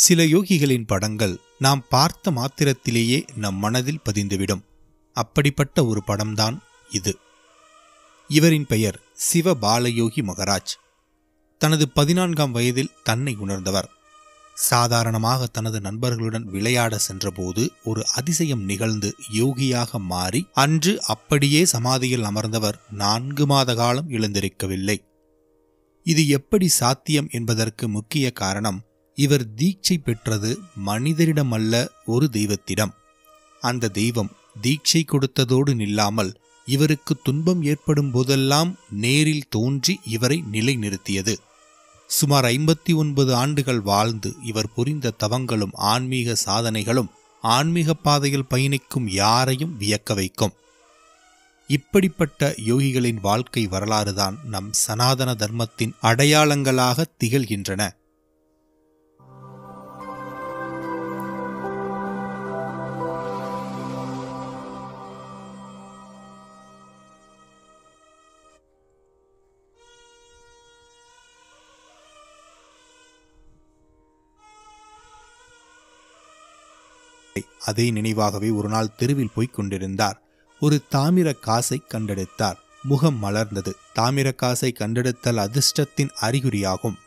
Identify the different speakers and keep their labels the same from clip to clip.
Speaker 1: சில யோகிகளின் படங்கள் நாம் பார்த்த மாத்திரத்திலேயே நம் மனதில் பதிந்துவிடும். அப்படிப்பட்ட ஒரு படம்தான் இது. இவரின் பெயர் சிவ பாலயோகி மகராஜ். தனது 14ஆம் வயதில் தன்னை உணர்ந்தவர். சாதாரணமாக தனது நண்பர்களுடன் விளையாட சென்றபோது ஒரு அதிசயம் நிகழ்ந்து யோகியாக மாறி அன்று அப்படியே சமாதியில் அமர்ந்தவர் 4 மாத காலம் எழுந்திருக்கவில்லை. இது எப்படி சாத்தியம் என்பதற்கு முக்கிய காரணம், இவர் தீட்சை பெற்றது மனிதரிடமல்ல, ஒரு தெய்வத்திடம். அந்த தெய்வம் தீட்சை கொடுத்ததோடு நில்லாமல் இவருக்கு துன்பம் ஏற்படும் போதெல்லாம் நேரில் தோன்றி இவரை நிலைநிறுத்தியது. சுமார் 59 ஆண்டுகள் வாழ்ந்து இவர் புரிந்த தவங்களும் ஆன்மீக சாதனைகளும் ஆன்மீக பாதையில் பயணிக்கும் யாரையும் வியக்க வைக்கும். இப்படிப்பட்ட யோகிகளின் வாழ்க்கை வரலாறுதான் நம் சனாதன தர்மத்தின் அடையாளங்களாக திகழ்கின்றன. அதே நினைவாகவே ஒரு நாள் தெருவில் போய்க் கொண்டிருந்தார். ஒரு தாமிர காசை கண்டெடுத்தார். முகம் மலர்ந்தது. தாமிர காசை கண்டெடுத்தல் அதிர்ஷ்டத்தின் அறிகுறியாகும்.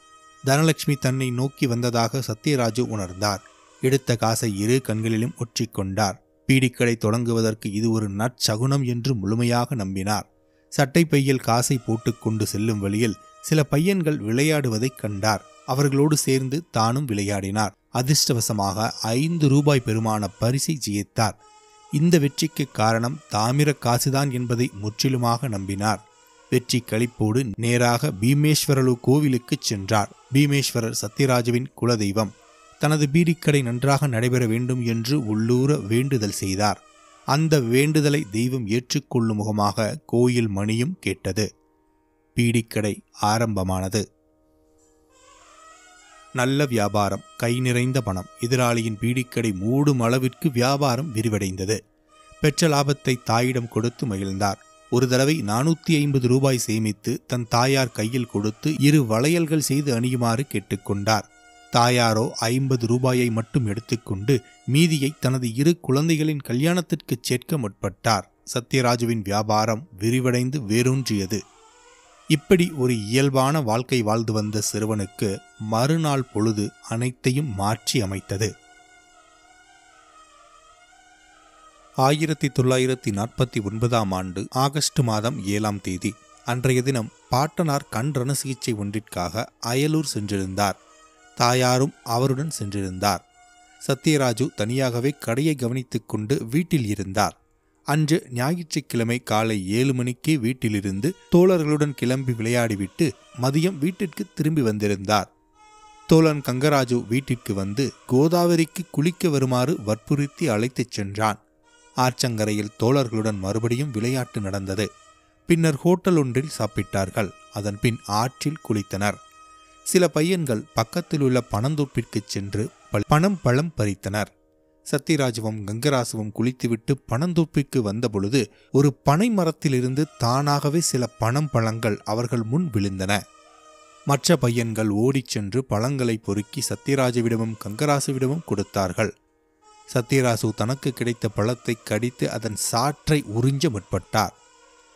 Speaker 1: தனலட்சுமி தன்னை நோக்கி வந்ததாக சத்யராஜு உணர்ந்தார். எடுத்த காசை 2 கண்களிலும் ஒற்றிக்கொண்டார். பீடிக்கடை தொடங்குவதற்கு இது ஒரு நற்சகுனம் என்று முழுமையாக நம்பினார். சட்டை பையில் காசை போட்டுக்கொண்டு செல்லும் வழியில் சில பையன்கள் விளையாடுவதைக் கண்டார். அவர்களோடு சேர்ந்து தானும் விளையாடினார். அதிர்ஷ்டவசமாக 5 ரூபாய் பெருமான பரிசை ஜெயித்தார். இந்த வெற்றிக்கு காரணம் தாமிர காசுதான் என்பதை முற்றிலுமாக நம்பினார். வெற்றி களிப்போடு நேராக பீமேஸ்வரலு கோவிலுக்கு சென்றார். பீமேஸ்வரர் சத்யராஜுவின் குலதெய்வம். தனது பீடிக்கடை நன்றாக நடைபெற வேண்டும் என்று உள்ளூர வேண்டுதல் செய்தார். அந்த வேண்டுதலை தெய்வம் ஏற்றுக்கொள்ளும் முகமாக கோயில் மணியும் கேட்டது. பீடிக்கடை ஆரம்பமானது. நல்ல வியாபாரம், கை நிறைந்த பணம். எதிராளியின் பீடிக்கடை மூடும் அளவிற்கு வியாபாரம் விரிவடைந்தது. பெற்ற லாபத்தை தாயிடம் கொடுத்து மகிழ்ந்தார். ஒரு தடவை 450 ரூபாய் சேமித்து தன் தாயார் கையில் கொடுத்து 2 வளையல்கள் செய்து அணியுமாறு கேட்டுக்கொண்டார். தாயாரோ 50 ரூபாயை மட்டும் எடுத்துக்கொண்டு மீதியை தனது 2 குழந்தைகளின் கல்யாணத்திற்கு சேர்க்க முற்பட்டார். சத்யராஜுவின் வியாபாரம் விரிவடைந்து வேரூன்றியது. இப்படி ஒரு இயல்பான வாழ்க்கை வாழ்ந்து வந்த சிறுவனுக்கு மறுநாள் பொழுது அனைத்தையும் மாற்றி அமைத்தது. 1949ஆம் ஆண்டு ஆகஸ்ட் மாதம் 7ஆம் தேதி அன்றைய தினம் பாட்டனார் கண் ரண சிகிச்சை ஒன்றிற்காக அயலூர் சென்றிருந்தார். தாயாரும் அவருடன் சென்றிருந்தார். சத்யராஜு தனியாகவே கடையை கவனித்துக் கொண்டு வீட்டில் இருந்தார். அன்று ஞாயிற்றுக்கிழமை காலை 7 மணிக்கே வீட்டிலிருந்து தோழர்களுடன் கிளம்பி விளையாடிவிட்டு மதியம் வீட்டிற்கு திரும்பி வந்திருந்தார். தோழன் கங்கராஜு வீட்டிற்கு வந்து கோதாவரிக்கு குளிக்க வருமாறு வற்புறுத்தி அழைத்துச் சென்றான். ஆற்றங்கரையில் தோழர்களுடன் மறுபடியும் விளையாட்டு நடந்தது. பின்னர் ஹோட்டல் ஒன்றில் சாப்பிட்டார்கள். அதன் பின் ஆற்றில் குளித்தனர். சில பையன்கள் பக்கத்தில் உள்ள பனந்தோப்பிற்கு சென்று பழம் பறித்தனர். சத்யராஜுவும் கங்கராசுவும் குளித்துவிட்டு பனந்தோப்பிற்கு வந்தபொழுது ஒரு பனை மரத்திலிருந்து தானாகவே சில பழங்கள் அவர்கள் முன் விழுந்தன. மற்ற பையன்கள் ஓடிச் சென்று பழங்களை பொறுக்கி சத்யராஜுவிடமும் கங்கராசுவிடமும் கொடுத்தார்கள். சத்யராஜு தனக்கு கிடைத்த பழத்தை கடித்து அதன் சாற்றை உறிஞ்ச முற்பட்டார்.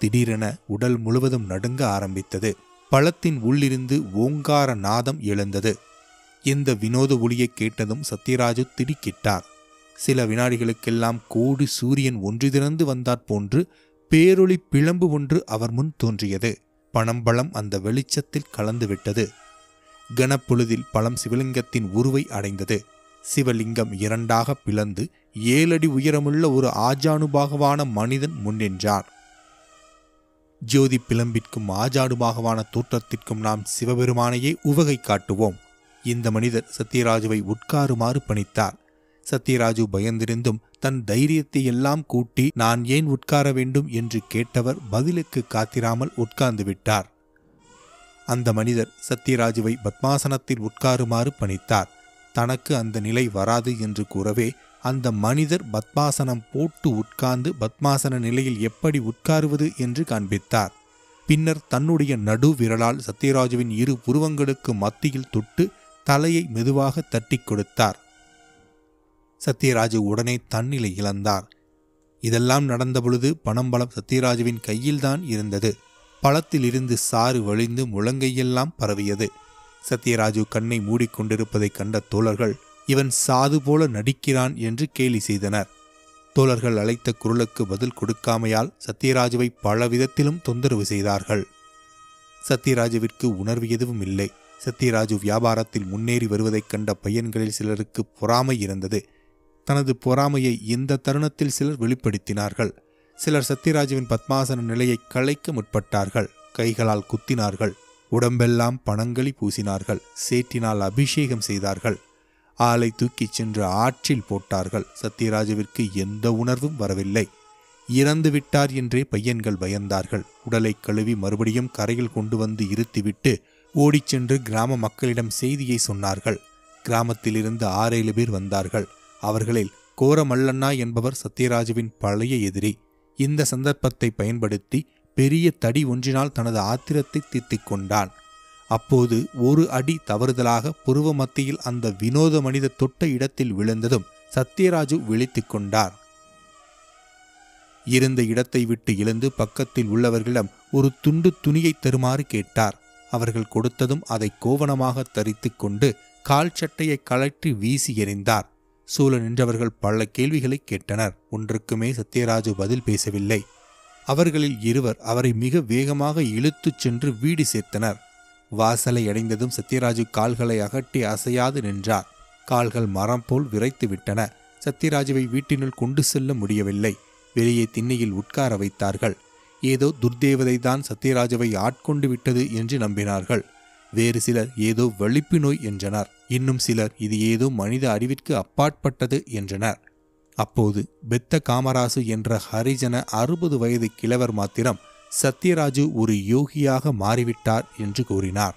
Speaker 1: திடீரென உடல் முழுவதும் நடுங்க ஆரம்பித்தது. பழத்தின் உள்ளிருந்து ஓங்கார நாதம் எழுந்தது. இந்த வினோத ஒளியை கேட்டதும் சத்யராஜு திடுக்கிட்டார். சில வினாடிகளுக்கெல்லாம் கோடி சூரியன் ஒன்று திறந்து வந்தாற் போன்று பேரொளி பிளம்பு ஒன்று அவர் முன் தோன்றியது. பழம் அந்த வெளிச்சத்தில் கலந்துவிட்டது. கனப்பொழுதில் பழம் சிவலிங்கத்தின் உருவை அடைந்தது. சிவலிங்கம் 2ஆக பிளந்து 7 அடி உயரமுள்ள ஒரு ஆஜானுபாகவான மனிதன் முன்னின்றார். ஜோதி பிளம்பிற்கும் ஆஜானுபாகவான தோற்றத்திற்கும் நாம் சிவபெருமானையே உவகை காட்டுவோம். இந்த மனிதர் சத்யராஜுவை உட்காருமாறு பணித்தார். சத்யராஜு பயந்திருந்தும் தன் தைரியத்தை எல்லாம் கூட்டி நான் ஏன் உட்கார வேண்டும் என்று கேட்டவர் பதிலுக்கு காத்திராமல் உட்கார்ந்து விட்டார். அந்த மனிதர் சத்யராஜுவை பத்மாசனத்தில் உட்காருமாறு பணித்தார். தனக்கு அந்த நிலை வராது என்று கூறவே அந்த மனிதர் பத்மாசனம் போட்டு உட்கார்ந்து பத்மாசன நிலையில் எப்படி உட்காருவது என்று காண்பித்தார். பின்னர் தன்னுடைய நடு விரலால் சத்யராஜுவின் 2 புருவங்களுக்கு மத்தியில் தொட்டு தலையை மெதுவாக தட்டி கொடுத்தார். சத்யராஜு உடனே தன்னிலை இழந்தார். இதெல்லாம் நடந்தபொழுது பணம்பழம் சத்யராஜுவின் கையில்தான் இருந்தது. பழத்தில் இருந்து சாறு வழிந்து முழங்கையெல்லாம் பரவியது. சத்யராஜு கண்ணை மூடிக்கொண்டிருப்பதைக் கண்ட தோழர்கள் இவன் சாது போல நடிக்கிறான் என்று கேலி செய்தனர். தோழர்கள் அழைத்த குரலுக்கு பதில் கொடுக்காமையால் சத்யராஜுவை பல விதத்திலும் தொந்தரவு செய்தார்கள். சத்யராஜுவிற்கு உணர்வு எதுவும் இல்லை. சத்யராஜு வியாபாரத்தில் முன்னேறி வருவதைக் கண்ட பையன்களில் சிலருக்கு பொறாமை இருந்தது. தனது பொறாமையை இந்த தருணத்தில் சிலர் வெளிப்படுத்தினார்கள். சிலர் சத்யராஜுவின் பத்மாசன நிலையை களைக்க முற்பட்டார்கள். கைகளால் குத்தினார்கள். உடம்பெல்லாம் பணங்களி பூசினார்கள். சேற்றினால் அபிஷேகம் செய்தார்கள். ஆளை தூக்கிச் சென்று ஆற்றில் போட்டார்கள். சத்யராஜுவிற்கு எந்த உணர்வும் வரவில்லை. இறந்து விட்டார் என்றே பையன்கள் பயந்தார்கள். உடலை கழுவி மறுபடியும் கரையில் கொண்டு வந்து இருத்திவிட்டு ஓடிச் சென்று கிராம மக்களிடம் செய்தியை சொன்னார்கள். கிராமத்திலிருந்து 6-7 பேர் வந்தார்கள். அவர்களில் கோரமல்லண்ணா என்பவர் சத்யராஜுவின் பழைய எதிரி. இந்த சந்தர்ப்பத்தை பயன்படுத்தி பெரிய தடி ஒன்றினால் தனது ஆத்திரத்தை தீர்த்திக் கொண்டான். அப்போது ஒரு அடி தவறுதலாக புருவ மத்தியில் அந்த வினோத மனித தொட்ட இடத்தில் விழுந்ததும் சத்யராஜு விழித்துக் கொண்டார். இருந்த இடத்தை விட்டு எழுந்து பக்கத்தில் உள்ளவர்களிடம் ஒரு துண்டு துணியை தருமாறு கேட்டார். அவர்கள் கொடுத்ததும் அதை கோவணமாக தரித்து கொண்டு கால் சட்டையை கழற்றி வீசி எறிந்தார். சூழ நின்றவர்கள் பல கேள்விகளை கேட்டனர். ஒன்றுக்குமே சத்யராஜு பதில் பேசவில்லை. அவர்களில் இருவர் அவரை மிக வேகமாக இழுத்துச் சென்று வீடு சேர்த்தனர். வாசலை அடைந்ததும் சத்யராஜு கால்களை அகட்டி அசையாது நின்றார். கால்கள் மரம் போல் விரைத்து விட்டன. சத்யராஜுவை வீட்டினுள் கொண்டு செல்ல முடியவில்லை. வெளியே திண்ணையில் உட்கார வைத்தார்கள். ஏதோ துர்தேவதை தான் சத்யராஜுவை ஆட்கொண்டு விட்டது என்று நம்பினார்கள். வேறு சிலர் ஏதோ வலிப்பு நோய் என்றனர். இன்னும் சிலர் இது ஏதோ மனித அறிவிற்கு அப்பாற்பட்டது என்றனர். அப்போது பெத்த காமராசு என்ற ஹரிஜன 60 வயது கிழவர் மாத்திரம் சத்யராஜு ஒரு யோகியாக மாறிவிட்டார் என்று கூறினார்.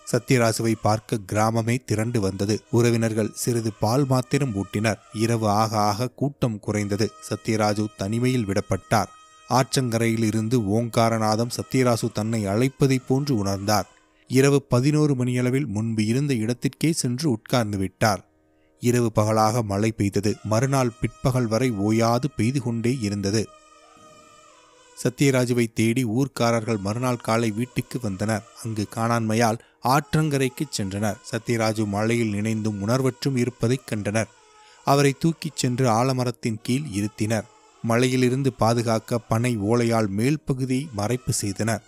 Speaker 1: சத்யராஜுவை பார்க்க கிராமமே திரண்டு வந்தது. உறவினர்கள் சிறிது பால் மாத்திரம் ஊட்டினர். இரவு ஆக ஆக கூட்டம் குறைந்தது. சத்யராஜு தனிமையில் விடப்பட்டார். ஆற்றங்கரையில் இருந்து ஓங்காரநாதம் சத்யராஜு தன்னை அழைப்பதைப் போன்று உணர்ந்தார். இரவு 11 மணியளவில் முன்பு இருந்த இடத்திற்கே சென்று உட்கார்ந்து விட்டார். இரவு பகலாக மழை பெய்தது. மறுநாள் பிற்பகல் வரை ஓயாது பெய்து கொண்டே இருந்தது. சத்யராஜுவை தேடி ஊர்க்காரர்கள் மறுநாள் காலை வீட்டுக்கு வந்தனர். அங்கு காணாண்மையால் ஆற்றங்கரைக்கு சென்றனர். சத்யராஜு மழையில் நினைந்தும் உணர்வற்றும் இருப்பதைக் கண்டனர். அவரை தூக்கிச் சென்று ஆலமரத்தின் கீழ் இருத்தினர். மழையிலிருந்து பாதுகாக்க பனை ஓலையால் மேல் பகுதியை மறைப்பு செய்தனர்.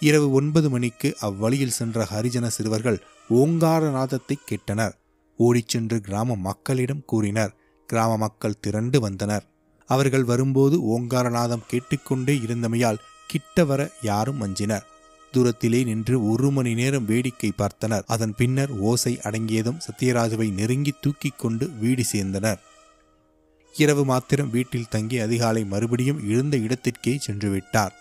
Speaker 1: இரவு 9 மணிக்கு அவ்வழியில் சென்ற ஹரிஜன சிறுவர்கள் ஓங்காரநாதத்தை கேட்டனர். ஓடிச் சென்று கிராம மக்களிடம் கூறினர். கிராம மக்கள் திரண்டு வந்தனர். அவர்கள் வரும்போது ஓங்காரநாதம் கேட்டுக்கொண்டே இருந்தமையால் கிட்ட வர யாரும் அஞ்சினர். தூரத்திலே நின்று 1 மணி நேரம் வேடிக்கை பார்த்தனர். அதன் பின்னர் ஓசை அடங்கியதும் சத்யராஜுவை நெருங்கி தூக்கி கொண்டு வீடு சேர்ந்தனர். இரவு மாத்திரம் வீட்டில் தங்கி அதிகாலை மறுபடியும் இருந்த இடத்திற்கே சென்று விட்டார்.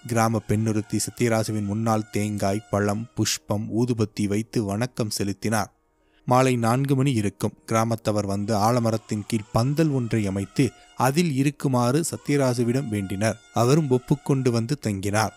Speaker 1: கிராம பெண்ணொருத்தி சத்யராஜுவின் முன்னால் தேங்காய், பழம், புஷ்பம், ஊதுபத்தி வைத்து வணக்கம் செலுத்தினார். மாலை 4 மணி இருக்கும். கிராமத்தவர் வந்து ஆலமரத்தின் கீழ் பந்தல் ஒன்றை அமைத்து அதில் இருக்குமாறு சத்யராஜுவிடம் வேண்டினர். அவரும் ஒப்புக்கொண்டு வந்து தங்கினார்.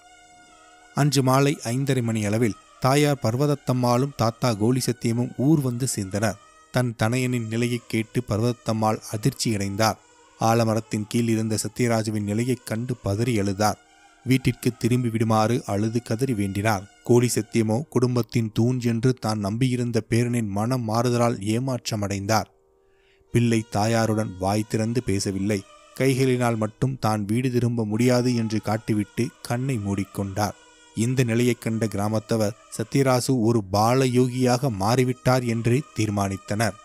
Speaker 1: அன்று மாலை 5:30 மணி அளவில் தாயார் பர்வதத்தம்மாளும் தாத்தா கோலிசத்தியமும் ஊர் வந்து சேர்ந்தனர். தன் தனையனின் நிலையை கேட்டு பர்வதத்தம்மாள் அதிர்ச்சியடைந்தார். ஆலமரத்தின் கீழ் இருந்த சத்யராஜுவின் நிலையைக் கண்டு பதறி எழுதார். வீட்டிற்கு திரும்பி விடுமாறு அழுது கதறி வேண்டினார். கோலிசத்தியமோ குடும்பத்தின் தூண் என்று தான் நம்பியிருந்த பேரனின் மனம் மாறுதலால் ஏமாற்றமடைந்தார். பிள்ளை தாயாருடன் வாய் திறந்து பேசவில்லை. கைகளினால் மட்டும் தான் வீடு திரும்ப முடியாது என்று காட்டிவிட்டு கண்ணை மூடிக்கொண்டார். இந்த நிலையைக் கண்ட கிராமத்தவர் சத்யராஜு ஒரு பாலயோகியாக மாறிவிட்டார் என்றே தீர்மானித்தனர்.